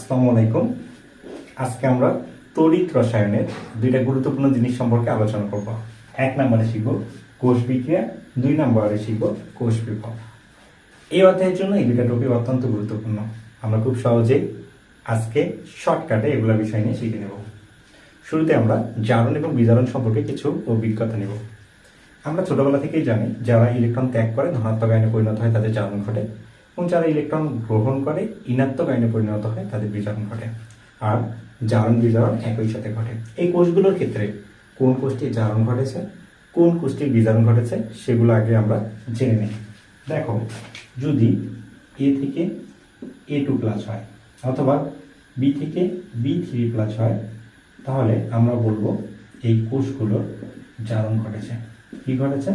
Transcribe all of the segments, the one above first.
আসসালামু আলাইকুম। আজকে আমরা তড়িৎ রসায়নের দুইটা গুরুত্বপূর্ণ জিনিস সম্পর্কে আলোচনা করব। এক নম্বরে শিখব কোষ বিক্রিয়া, 2 নম্বরে শিখব কোষ বিভব। এই অধ্যায়ের জন্য এই দুইটা টপিক অত্যন্ত গুরুত্বপূর্ণ। আমরা খুব সহজেই আজকে শর্টকাটে এগুলা বিষয় নিয়ে শিখে নেব। শুরুতে আমরা জারণ এবং বিজারণ সম্পর্কে কিছু অভিজ্ঞতা নেব। আমরা ছোটবেলা থেকেই জানি যারা ইলেকট্রন ত্যাগ করে ধনাত্মক আয়নে পরিণত হয় তাদের জারণ ঘটে, এবং যারা ইলেকট্রন গ্রহণ করে ঋণাত্মক আয়নে পরিণত হয় তাদের বিজারণ ঘটে। আর জারণ বিজারণ একই সাথে ঘটে। এই কোষগুলোর ক্ষেত্রে কোন কোষটির জারণ ঘটেছে, কোন কোষটির বিজারণ ঘটেছে সেগুলো আগে আমরা জেনে নিই। দেখো, যদি এ থেকে A2 প্লাস হয় অথবা বি থেকে B3 প্লাস হয়, তাহলে আমরা বলবো এই কোষগুলোর জারণ ঘটেছে। কি ঘটেছে?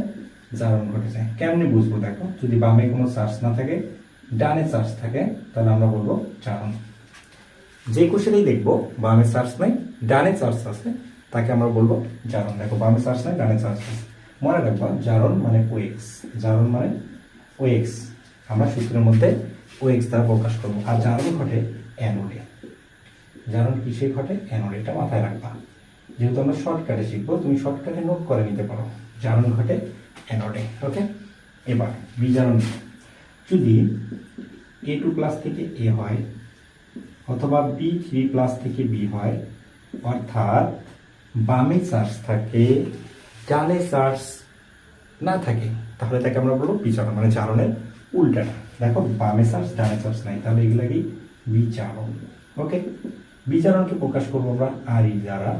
জারণ ঘটেছে। কেমনি বুঝবো? দেখো, যদি বামে কোনো চার্জ না থাকে, ডানে চার্জ থাকে, তাহলে আমরা বলবো জারণ। যে কোষেরই দেখবো বামে চার্জ নাই, ডানে চার্জ আছে, তাকে আমরা বলবো জারণ। দেখো, বামে চার্জ নাই, ডানে চার্জ আছে। মনে রাখবো জারণ মানে OX, জারণ মানে OX। আমরা সূত্রের মধ্যে OX দ্বারা প্রকাশ করবো। আর জারণ ঘটে অ্যানোডে। জারণ কিসে ঘটে? অ্যানোডে। এটা মাথায় রাখবা। যেহেতু আমরা শর্টকাটে শিখবো, তুমি শর্টকাটে নোট করে নিতে পারো। জারণ ঘটে অ্যানোডে। ওকে, এবার বিজারণ। যদি A2 প্লাস থেকে A হয় অথবা B3 প্লাস থেকে B হয়, অর্থাৎ বামে চার্জ থাকে, ডানে চার্জ না থাকে, তাহলে তাকে আমরা বলবো বিজারণ, মানে জারণের উল্টাটা। দেখো, বামে চার্জ ডানে চার্জ নাই, তাহলে এগুলো কি? বিজারণ। ওকে, বিজারণকে প্রকাশ করবো আমরা RE দ্বারা,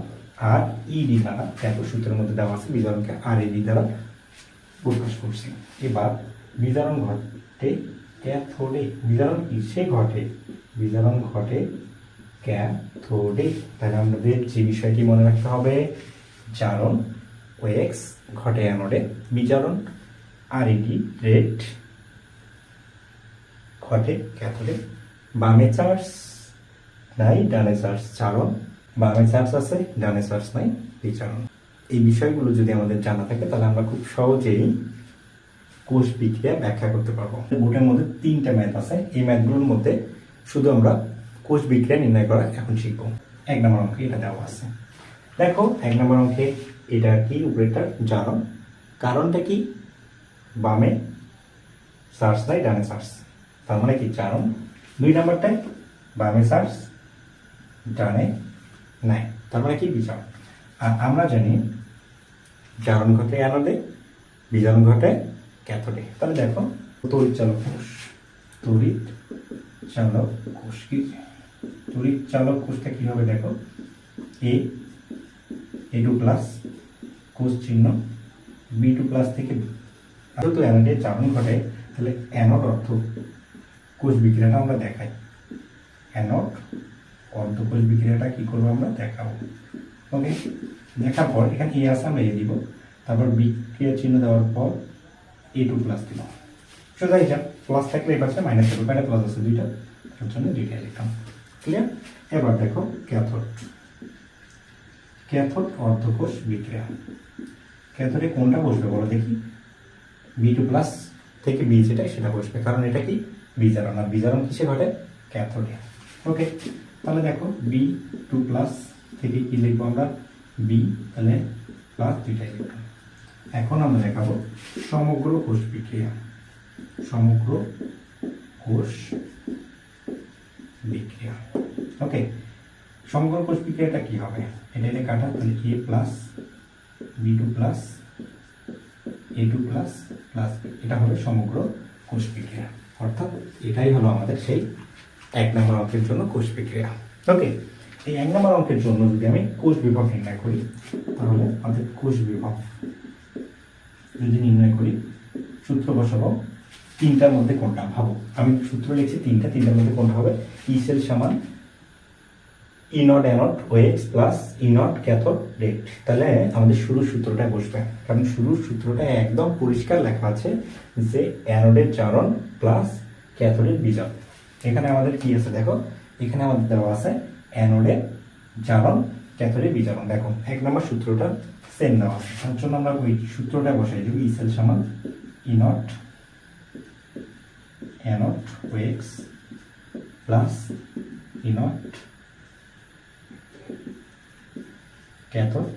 আর ইডি দ্বারা। দেখো, সূত্রের মধ্যে দেওয়া আছে বিজারণকে RED দ্বারা প্রকাশ করছি। এবার বিজারণ ঘটে ক্যাথোডে। বিজারণ কিসে ঘটে? বিজারণ ঘটে ক্যাথোডে। তাহলে আমাদের যে বিষয়টি মনে রাখতে হবে, জারণ OX ঘটে অ্যানোডে, বিজারণ RED রেড ঘটে ক্যাথোডে। বামে চার্জ নাই, ডানে চার্জ জারণ, বামে চার্জ আছে, ডানে চার্জ নাই, বিজারণ। এই বিষয়গুলো যদি আমাদের জানা থাকে, তাহলে আমরা খুব সহজেই কোষ বিক্রিয়া ব্যাখ্যা করতে পারবো। বোর্ডের মধ্যে 3টা ম্যাথ আছে। এই ম্যাথগুলোর মধ্যে শুধু আমরা কোষ বিক্রিয়া নির্ণয় করা এখন শিখবো। 1 নম্বর অঙ্কে এটা দেওয়া আছে। দেখো, 1 নম্বর অঙ্কে এটা কি? উপরেরটা জারণ। কারণটা কি? বামে চার্জ নাই, ডানে চার্জ, তার মানে কি? জারণ। 2 নম্বরটায় বামে চার্জ, ডানে নাই, তার মানে কি? বিজারণ। আর আমরা জানি জারণ ঘটে অ্যানোডে, বিজারণ ঘটে ক্যাথোডে। তাহলে দেখো, তড়িৎ চালক কোষ। তড়িৎ চালক কোষ কি? তড়িৎ চালক কোষটা কি হবে? দেখো, A2 প্লাস, কোষ চিহ্ন, B2 প্লাস থেকে। যেহেতু অ্যানোডে জারণ ঘটে, তাহলে অ্যানোড অর্ধ কোষ বিক্রিয়াটা আমরা দেখাই। অ্যানোড অর্ধ কোষ বিক্রিয়াটা কি করবো? আমরা দেখাবো। ওকে, দেখার পর এখানে A আছে, আমরা A দিব। তারপর বিক্রিয়া চিহ্ন দেওয়ার পর A2 প্লাস দিব। সোজা হিসাব, প্লাস থাকলে এই পাশে মাইনাস থাকবে, বাইরে প্লাস আছে দুইটা, তার জন্য দুইটা লিখলাম। ক্লিয়ার? এবার দেখো ক্যাথোড। ক্যাথোড অর্ধকোষ বিক্রিয়া। ক্যাথোডে কোনটা বসবে বলো দেখি? B2 প্লাস থেকে B যেটা, সেটা বসবে, কারণ এটা কি? বিজারণ। আর বিজারণ কিসে ঘটে? ক্যাথোডে। ওকে, তাহলে দেখো B2 প্লাস থেকে কি লিখবো আমরা? B, তাহলে প্লাস দুইটাই লিখলাম। এখন আমরা দেখাবো সমগ্র কোষ বিক্রিয়া। সমগ্র কোষ বিক্রিয়া। ওকে, সমগ্র কোষ বিক্রিয়াটা কি হবে? এটা কাটা, তাহলে A plus B2 plus A2 plus plus, এটা হবে সমগ্র কোষ বিক্রিয়া। অর্থাৎ এটাই হলো আমাদের সেই 1 নম্বর অঙ্কের জন্য কোষ বিক্রিয়া। ওকে, এই 1 নম্বর অঙ্কের জন্য যদি আমি কোষ বিভব নির্ণয় করি, তাহলে আমাদের কোষ বিভব যদি নির্ণয় করি, সূত্র বসাবো। 3টার মধ্যে কোনটা? ভাবো, আমি সূত্র লিখছি 3টার মধ্যে কোনটা হবে? ই সেল সমান E naught anode OX plus E naught cathode red. তাহলে আমাদের শুরুর সূত্রটা বসবে, কারণ শুরুর সূত্রটা একদম পরিষ্কার লেখা আছে যে অ্যানোডের জারণ প্লাস ক্যাথোডের বিজারণ। এখানে আমাদের কি আছে? দেখো, এখানে আমাদের দেওয়া আছে অ্যানোডের জারণ, ক্যাথোডের বিজারণ। দেখো, 1 নম্বর সূত্রটা সেম দেওয়া আছে, তার জন্য আমরা ওই সূত্রটা বসাই দেবো। ই সেল সমান E naught anode OX plus E naught cathode.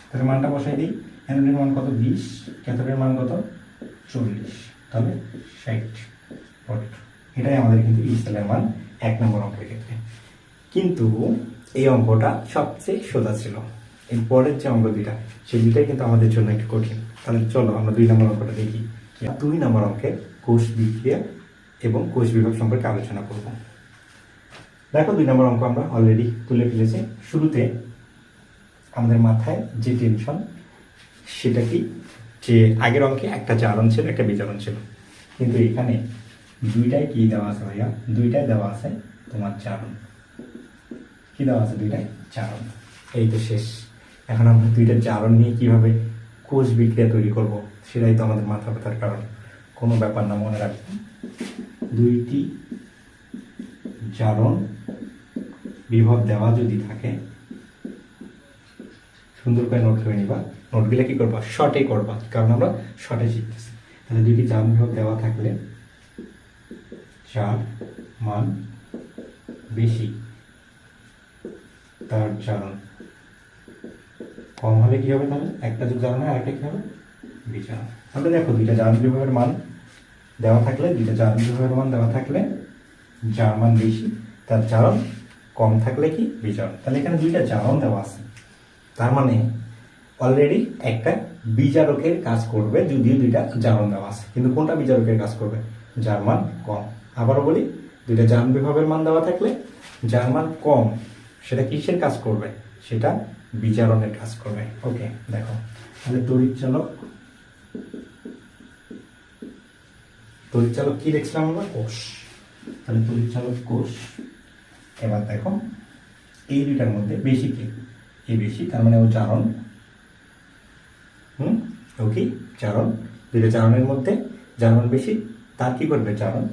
তাহলে মানটা বসাই দিই, অ্যানোডের মান কত 20, ক্যাথোডের মান কত 40, তাহলে 60 ভোল্ট। এটাই আমাদের কিন্তু ই সেলের মান 1 নম্বর অঙ্কের ক্ষেত্রে। কিন্তু এই অঙ্কটা সবচেয়ে সোজা ছিল। এর পরের যে অঙ্ক দুইটা, সেই দুইটাই কিন্তু আমাদের জন্য একটু কঠিন। তাহলে চলো আমরা 2 নম্বর অঙ্কটা দেখি। 2 নম্বর অঙ্কের কোষ বিক্রিয়া এবং কোষ বিভাগ সম্পর্কে আলোচনা করব। দেখো 2 নম্বর অঙ্ক আমরা অলরেডি তুলে ফেলেছি। শুরুতে আমাদের মাথায় যে টেনশন সেটা কি, যে আগের অঙ্কে একটা জারণ ছিল একটা বিজারণ ছিল, কিন্তু এখানে দুইটাই কি দেওয়া আছে ভাইয়া, দুইটাই দেওয়া আছে তোমার জারণ। কি দেওয়া আছে? দুইটাই জারণ। এই তো শেষ। এখন আমরা দুইটা জারণ নিয়ে কিভাবে কোষ বিক্রিয়া তৈরি করব সেটাই তো আমাদের মাথা ব্যথার কারণ। কোনো ব্যাপার না, মনে রাখবেন দুইটি জারণ বিভব দেওয়া যদি থাকে, সুন্দর করে নোট করে নিবা। নোটগুলো কি করবা? শর্টে করবা, কারণ আমরা শর্টে শিখতেছি। তাহলে দুইটি জারণ বিভব দেওয়া থাকলে যার মান বেশি তার জারণ কম হলে কি হবে? তাহলে একটা যোগ জারণ হয়, আরেকটা কি হবে? বিজারণ। তাহলে দেখো দুইটা জারণ বিভবের মান দেওয়া থাকলে, দুইটা জারণ বিভবের মান দেওয়া থাকলে যার মান বেশি তার জারণ কম থাকলে কি? বিজারণ। তাহলে এখানে দুইটা জারণ দেওয়া আছে, তার মানে অলরেডি একটা বিজারকের কাজ করবে, যদিও দুইটা জারণ দেওয়া আছে, কিন্তু কোনটা বিজারকের কাজ করবে? যার মান কম। আবারও বলি, দুইটা জারণ বিভবের মান দেওয়া থাকলে যার মান কম সেটা কিসের কাজ করবে? সেটা বিজারণের কাজ করবে। ওকে, দেখো তাহলে তড়িৎ চালক কি দেখছিলাম আমরা? কোষ। তাহলে তড়িৎ চালক কোষ। এবার দেখো এই দুইটার মধ্যে বেশি কি? এই বেশি, তার মানে ও জারণ। ও কি? জারণ। দুইটা জারণের মধ্যে যার মান বেশি তার কি করবে? জারণ।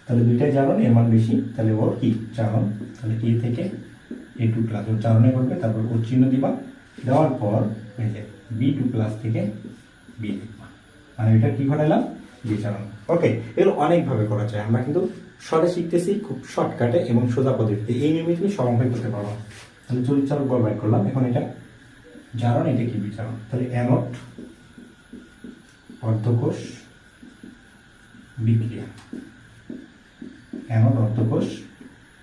তাহলে দুইটাই জারণ, এর মান বেশি, তাহলে ওর কি? জারণ। তাহলে এ থেকে A2 প্লাস ওর জারণে করবে, তারপর ওর চিহ্ন দিবা, দেওয়ার পর B2 প্লাস থেকে B লিখবা, মানে এটা কি ঘটালাম? বিজারণ। ওকে, এগুলো অনেকভাবে করা যায়, আমরা কিন্তু শর্টে শিখতেছি, খুব শর্টকাটে এবং সোজা পদ্ধতিতে। এই নিয়মে তুমি সব অঙ্কই করতে পারো। তাহলে তড়িৎ চালক বল বের করলাম, এখন এটা জারণ, এটা কি? বিজারণ। তাহলে অ্যানোড অর্ধকোষ বিক্রিয়া, অ্যানোড অর্ধকোষ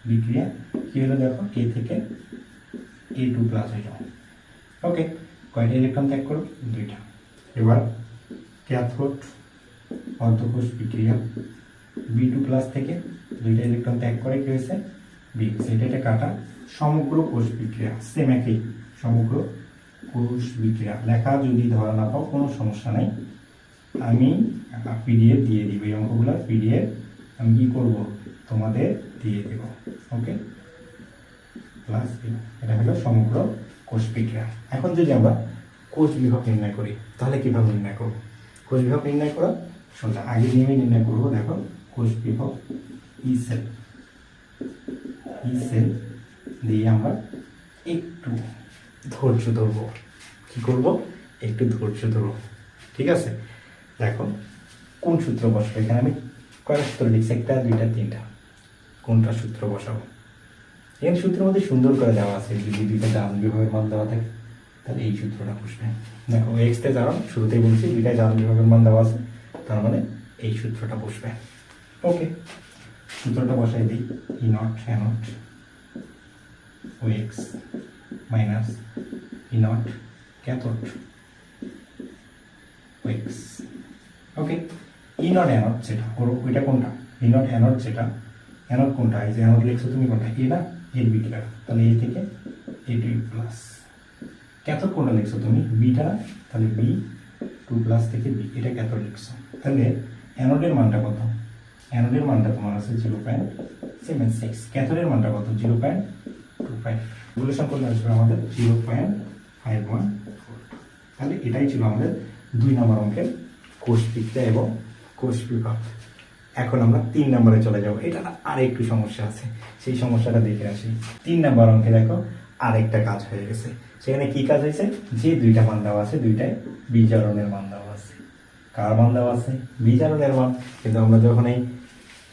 বিক্রিয়া কি হলো? দেখো A থেকে A2 প্লাস হয়ে যাও। ওকে, কয়টা ইলেকট্রন ত্যাগ করো? দুইটা। এবার ক্যাথোড অর্ধকোষ বিক্রিয়া B2 প্লাস থেকে দুইটা ইলেকট্রন ত্যাগ করে কি হয়েছে? B। এটা কাটা। সমগ্র কোষ বিক্রিয়া সেম একই, সমগ্র কোষ বিক্রিয়া লেখা যদি ধরা না পাও কোনো সমস্যা নাই, আমি পিডিএফ দিয়ে দিব। এই অঙ্কগুলো পিডিএফ আমি কি করব? তোমাদের দিয়ে দেব। ওকে, প্লাস এটা হলো সমগ্র কোষ বিক্রিয়া। এখন যদি আমরা কোষ বিভাগ নির্ণয় করি তাহলে কিভাবে নির্ণয় করব? কোষ বিভাগ নির্ণয় করা সোজা, আগে নিয়মে নির্ণয় করব। দেখো কোষ বিভাগ ই সেল দিয়ে আমরা একটু ধৈর্য ধরবো। কি করব? একটু ধৈর্য ধরবো, ঠিক আছে? দেখো কোন সূত্র বসাবো? এখানে আমি কয়েকটা সূত্র লিখছি, একটা, দুইটা, তিনটা। কোনটা সূত্র বসাবো? এখানে সূত্রের মধ্যে সুন্দর করে দেওয়া আছে, যদি দুইটা জারণ বিভাগের মান দেওয়া থাকে তাহলে এই সূত্রটা বসবে। দেখো এক্স তে জারণ, শুরুতেই বলছি দুইটা জারণ বিভাগের মান দেওয়া আছে, তার মানে এই সূত্রটা বসবে। ওকে, সূত্রটা বসাই দিই। E naught anode O X minus E naught cathode O X. Okay, E naught anode যেটা, ওইটা কোনটা? ই নট অ্যানোড যেটা, অ্যানোড কোনটা? এই যে অ্যানোড লিখছো তুমি, কোনটা? এ না? এর বিটা, তাহলে এ থেকে A2 প্লাস। ক্যাথোড কোনটা লিখছো তুমি? বিটা, তাহলে B2 প্লাস থেকে B, এটা ক্যাথোড লিখছো। তাহলে অ্যানোডের মানটা কত? অ্যানোডের মানটা তোমার আছে 0.76, ক্যাথোডের মানটা কত? 0.25। রিলেশন করলে আসবে আমাদের 0.514। তাহলে এটাই ছিল আমাদের 2 নম্বর অঙ্কের কোষ বিক্রিয়া এবং কোষ বিভাগ। এখন আমরা 3 নম্বরে চলে যাব। এটা আর একটু সমস্যা আছে, সেই সমস্যাটা দেখে আসি। 3 নম্বর অঙ্কে দেখো আরেকটা কাজ হয়ে গেছে। সেখানে কি কাজ হয়েছে? যে দুইটা মান দেওয়া আছে, দুইটাই বিজারণের মান দেওয়া আছে। কার মান দেওয়া আছে? বিজারণের মান। কিন্তু আমরা যখন এই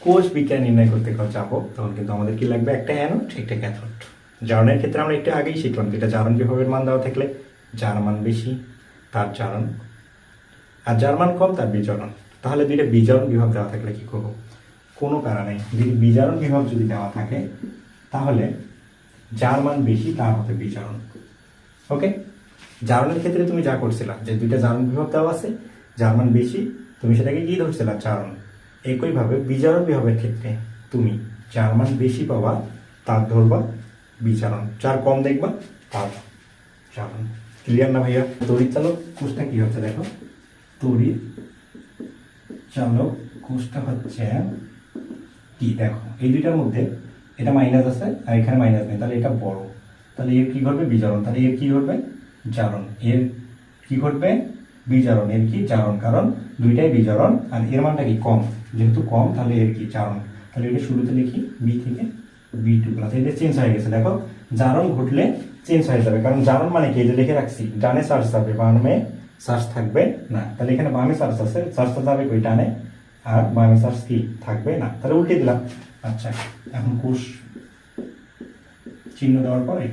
কোষ বিক্রিয়া নির্ণয় করতে যাবো তখন কিন্তু আমাদের কি লাগবে, একটা অ্যানোড একটা ক্যাথোড। জারণের ক্ষেত্রে আমরা একটু আগেই শিখলাম যেটা জারণ বিভবের মান দেওয়া থাকলে যার মান বেশি তার জারণ, আর যার মান কম তার বিজারণ। তাহলে দুইটা বিজারণ বিভব দেওয়া থাকলে কি করবো, কোনো কারণে বিজারণ বিভব যদি দেওয়া থাকে তাহলে যার মান বেশি তার হবে বিজারণ। ওকে, জারণের ক্ষেত্রে তুমি যা করছিলা যে দুইটা জারণ বিভব দেওয়া আছে, যার মান বেশি তুমি সেটাকে কি ধরছিলা, জারণ। একইভাবে বিজারণ বিভবের ক্ষেত্রে তুমি যার মান বেশি পাবা তার ধরবা বিজারণ, যার কম দেখবা তার জারণ। ক্লিয়ার না ভাইয়া? তড়িৎ চালক কোষটা কি হচ্ছে দেখো, তড়িৎ চালক কোষটা হচ্ছে কি, দেখো এই দুইটার মধ্যে এটা মাইনাস আছে আর এখানে মাইনাস নেই, তাহলে এটা বড়, তাহলে এর কি করবে, বিজারণ। তাহলে এর কি করবে, জারণ। এর কি করবে, বিজারণ। এর কি, জারণ, কারণ দুইটাই বিজারণ আর এর মানটা কি কম, যেহেতু কম তাহলে এর কি, জারণ। তাহলে এটা শুরুতে লিখি বি থেকে B2 প্লাস, এটা চেঞ্জ হয়ে গেছে। দেখো জারণ ঘটলে চেঞ্জ হয়ে যাবে, কারণ জারণ মানে কি, এই যে লিখে রাখছি ডানে চার্জ যাবে বামে চার্জ থাকবে না, তাহলে এখানে বামে চার্জ আছে, চার্জটা যাবে কই, ডানে, আর বামে চার্জ কি থাকবে না, তাহলে উল্টে দিলাম। আচ্ছা, এখন কোষ চিহ্ন দেওয়ার পরে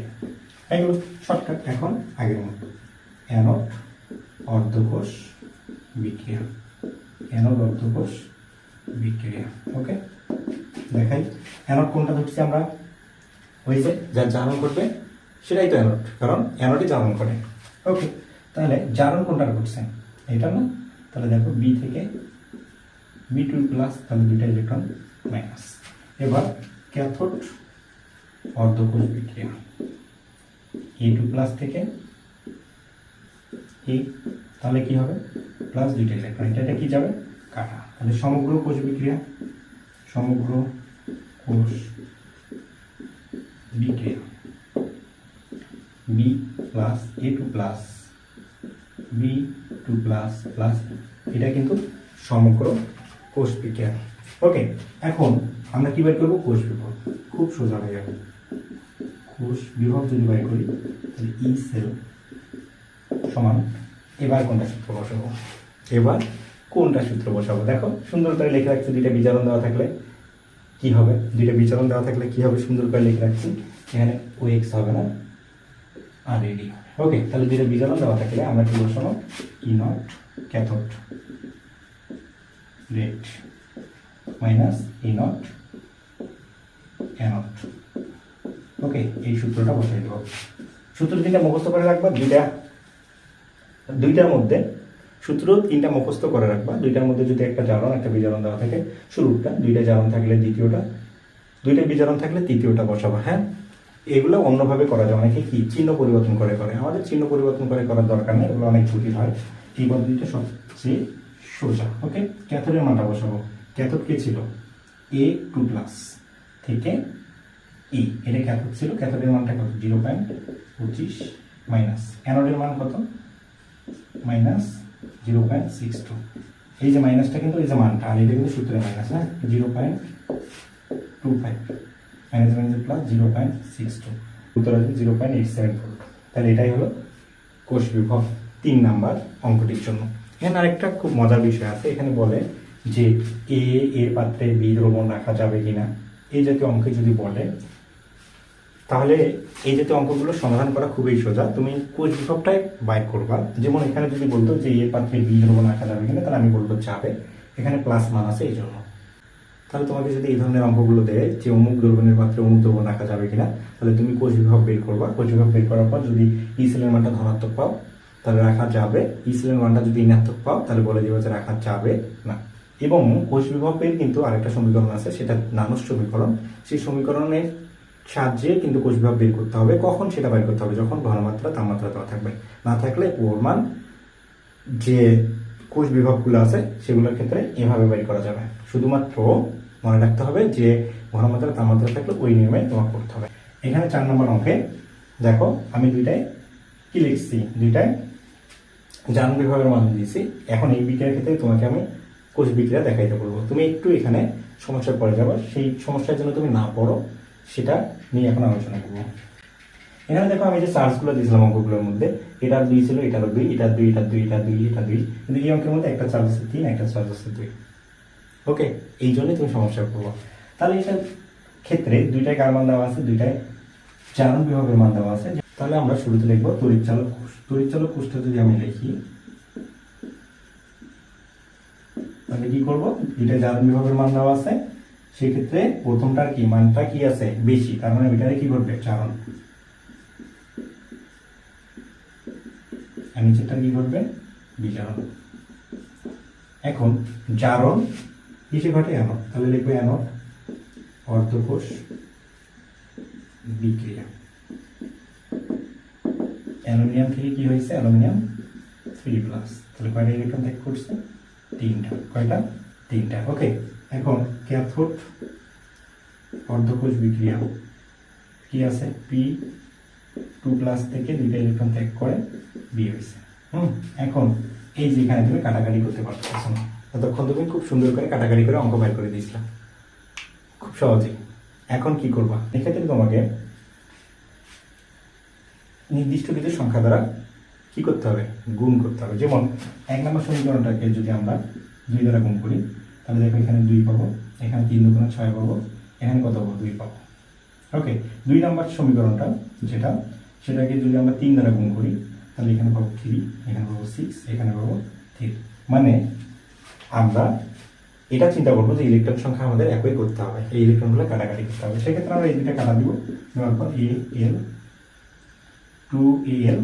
এগুলো শর্টকাট। এখন আগের মতো অ্যানোড অর্ধকোষ বিক্রিয়া, অ্যানোড অর্ধকোষ বিক্রিয়া। ওকে, দেখাই অ্যানোড কোনটা ধরছি আমরা, ওই যে যা জারণ করবে সেটাই তো অ্যানোড, কারণ অ্যানোডই জারণ করে। ওকে, তাহলে জারণ কোনটা ঘটছে, এটা না, তাহলে দেখো বি থেকে B2 প্লাস, তাহলে দুইটা ইলেকট্রন মাইনাস। এবার ক্যাথোড অর্ধকোষ বিক্রিয়া, A2 প্লাস থেকে এ, তাহলে কি হবে, প্লাস দুইটা ইলেকট্রন, এটা কি যাবে, কাটা। তাহলে সমগ্র কোষ বিক্রিয়া, সমগ্র কোষ বিক্রিয়া B plus A2 plus B2 plus plus, এটা কিন্তু সমগ্র কোষ বিক্রিয়া। ওকে, এখন আমরা কি বের করবো, কোষ বিভব। খুব সোজা হয়ে যাবে, কোষ বিভব যদি বের করি তাহলে ই সেল সমান, এবার কোনটা সূত্র বসাবো, এবার কোনটা সূত্র বসাবো, দেখো সুন্দর করে লিখে রাখছি, দুইটা বিজারণ দেওয়া থাকলে কি হবে, দুইটা বিজারণ দেওয়া থাকলে কি হবে, সুন্দর করে লিখে রাখছি, এখানে ও এক্স হবে না আর এডি। ওকে, তাহলে দুইটা বিজারণ দেওয়া থাকলে আমরা কি বসাবো, E naught cathode red minus E naught anode. Okay, এই সূত্রটা বসাই দেবো। সূত্র তিনটা মুখস্থ করে রাখবা, দুইটার মধ্যে সূত্র তিনটা মুখস্থ করে রাখবা। দুইটার মধ্যে যদি একটা জারণ একটা বিজারণ দেওয়া থাকে, শুরুটা দুইটা জারণ থাকলে দ্বিতীয়টা, দুইটা বিজারণ থাকলে তৃতীয়টা বসাবো। হ্যাঁ, এগুলো অন্যভাবে করা যায়, অনেকে কি চিহ্ন পরিবর্তন করে করে, আমাদের চিহ্ন পরিবর্তন করে করার দরকার নেই, এগুলো অনেক জটিল হয়। এই পদ্ধতিটা সবচেয়ে সোজা। ওকে, ক্যাথোডের মানটা বসাবো। ক্যাথোড কে ছিল, A2 প্লাস থেকে ই, এটা ক্যাথোড ছিল, ক্যাথোডের মানটা কত, 0.25 মাইনাস, অ্যানোডের মান কত, মাইনাস 0.62। এই যে মাইনাসটা কিন্তু এই যে মানটা, আর এটা কিন্তু সূত্রে মাইনাস, হ্যাঁ, 0.25 মাইনাস মাইনাস প্লাস 0.62, উত্তর আসবে 0.874। তাহলে এটাই হলো কোষ বিভব 3 নাম্বার অঙ্কটির জন্য। এখানে আরেকটা খুব মজার বিষয় আছে, এখানে বলে যে এর পাত্রে বি দ্রবণ রাখা যাবে কিনা, এই জাতীয় অঙ্কে যদি বলে তাহলে এই জাতীয় অঙ্কগুলো সমাধান করা খুবই সোজা। তুমি কোষ বিভবটাই বাইর করবা। যেমন এখানে যদি বলতো যে এর পাত্রে বি দ্রবণ রাখা যাবে কিনা, তাহলে আমি বলবো যাবে, এখানে প্লাস মান আছে এই জন্য। তাহলে তোমাকে যদি এই ধরনের অঙ্কগুলো দেয় যে অমুক দ্রবণের পাত্রে অমুক দ্রবণ রাখা যাবে কিনা, তাহলে তুমি কোষ বিভব বের করবা। কোষ বিভব বের করার পর যদি ই সেলের মানটা ধনাত্মক পাও তাহলে রাখা যাবে, ই সেলের মানটা যদি ঋণাত্মক পাও তাহলে বলে দেবে যে রাখা যাবে না। এবং কোষ বিভবের কিন্তু আরেকটা সমীকরণ আছে, সেটা নানুস সমীকরণ। সেই সমীকরণের সাহায্যে কিন্তু কোষ বিভব বের করতে হবে। কখন সেটা বের করতে হবে, যখন ঘনমাত্রা তাপমাত্রা দেওয়া থাকবে, না থাকলে ওর মান যে কোষ বিভবগুলো আছে সেগুলোর ক্ষেত্রে এভাবে বের করা যাবে। শুধুমাত্র মনে রাখতে হবে যে ঘনমাত্রা তাপমাত্রা থাকলে ওই নিয়মে তোমাকে করতে হবে। এখানে 4 নম্বর অঙ্কে দেখো আমি দুইটাই কি লিখছি, দুইটাই জারণ বিভবের মান দিয়েছি। এখন এই বিক্রিয়ার ক্ষেত্রে তোমাকে আমি কোষ বিক্রিয়া দেখাইতে বলবো। তুমি একটু এখানে সমস্যায় পড়ে যাবে, সেই সমস্যার জন্য তুমি না পড়ো, সেটা নিয়ে এখন আলোচনা করবো। এখানে দেখো আমি যে চার্জগুলো দিয়েছিলাম অঙ্কগুলোর মধ্যে, এটার 2 ছিল, এটারও 2, এটার 2, এটার 2, এটার 2, এটা 2, কিন্তু এই অঙ্কের মধ্যে একটা চার্জ আছে 3, একটা চার্জ আছে 2। ওকে, এই জন্যই তুমি সমস্যা করবো। তাহলে এটার ক্ষেত্রে দুইটাই কার মান দেওয়া আছে, দুইটাই জারণ বিভবের মান দেওয়া আছে। তাহলে আমরা শুরুতে লিখবো তড়িৎচালক কোষ। তড়িৎচালক কোষটা যদি আমি লিখি তাহলে কি করব, দুইটা জারণ বিভবের মান দেওয়া আছে, সেক্ষেত্রে প্রথমটার কি মানটা কি আছে বেশি, তার মানে ওইটারে কি করবে জারণ, আর নিচেরটা কি করবে বিজারণ। এখন জারণ কিসে ঘটে অ্যানোড, তাহলে লিখবে অ্যানোড অর্ধকোষ বিক্রিয়া। অ্যালুমিনিয়াম থেকে কি হয়েছে, অ্যালুমিনিয়াম 3+, তাহলে কয়টা ইলেকট্রন ত্যাগ করছে, তিনটা। কয়টা, তিনটা। ওকে, এখন ক্যাথোড অর্ধকোষ বিক্রিয়া কি আছে, P2+ থেকে দুইটা ইলেকট্রন ত্যাগ করে বি হয়েছে। এখন এই যে এখানে তুমি কাটাকাটি করতে পারতেছ না, ততক্ষণ তুমি খুব সুন্দর করে কাটাকাটি করে অঙ্ক বের করে দিয়েছিলাম খুব সহজেই। এখন কি করবা, এক্ষেত্রে তোমাকে নির্দিষ্ট কিছু সংখ্যা দ্বারা কি করতে হবে, গুণ করতে হবে। যেমন 1 নম্বর সমীকরণটাকে যদি আমরা 2 দ্বারা গুণ করি, তাহলে দেখো এখানে 2 পাবো, এখানে 3 দুগুণে 6 পাবো, এখানে কত পাবো, 2 পাবো। ওকে, 2 নম্বর সমীকরণটা সেটাকে যদি আমরা 3 দ্বারা গুণ করি, তাহলে এখানে পাবো 3, এখানে পাবো 6, এখানে পাবো 3। মানে আমরা এটা চিন্তা করবো যে ইলেকট্রন সংখ্যা আমাদের একই করতে হবে, এই ইলেকট্রনগুলো কাটাকাটি করতে হবে। সেক্ষেত্রে আমরা এই দুইটা কাটা দিব, দেওয়ার পর AL 2AL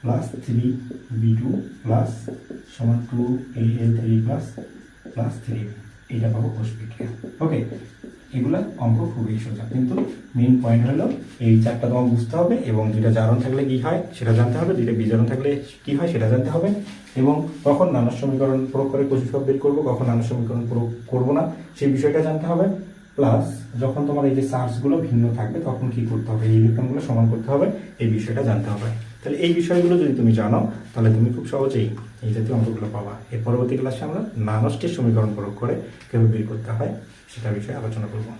plus 3B2 plus সমান 2AL3 প্লাস 3B, এইটা পাবো কোষ বিক্রিয়া। ওকে, এগুলা অঙ্ক খুবই সোজা, কিন্তু মেইন পয়েন্ট হলো এই চারটা তোমাকে বুঝতে হবে, এবং দুইটা জারণ থাকলে কি হয় সেটা জানতে হবে, দুইটা বিজারণ থাকলে কি হয় সেটা জানতে হবে, এবং কখন নানা সমীকরণ প্রয়োগ করে কোষ বিভব বের করবো, কখন নানা সমীকরণ প্রয়োগ করবো না সেই বিষয়টা জানতে হবে। প্লাস যখন তোমার এই যে চার্জগুলো ভিন্ন থাকবে তখন কি করতে হবে, এই ইলেকট্রনগুলো সমান করতে হবে, এই বিষয়টা জানতে হবে। তাহলে এই বিষয়গুলো যদি তুমি জানো তাহলে তুমি খুব সহজেই এই জাতীয় অঙ্কগুলো পাবা। এর পরবর্তী ক্লাসে আমরা নানষ্টের সমীকরণ প্রয়োগ করে কিভাবে বের করতে হয় সেটা বিষয়ে আলোচনা করবো।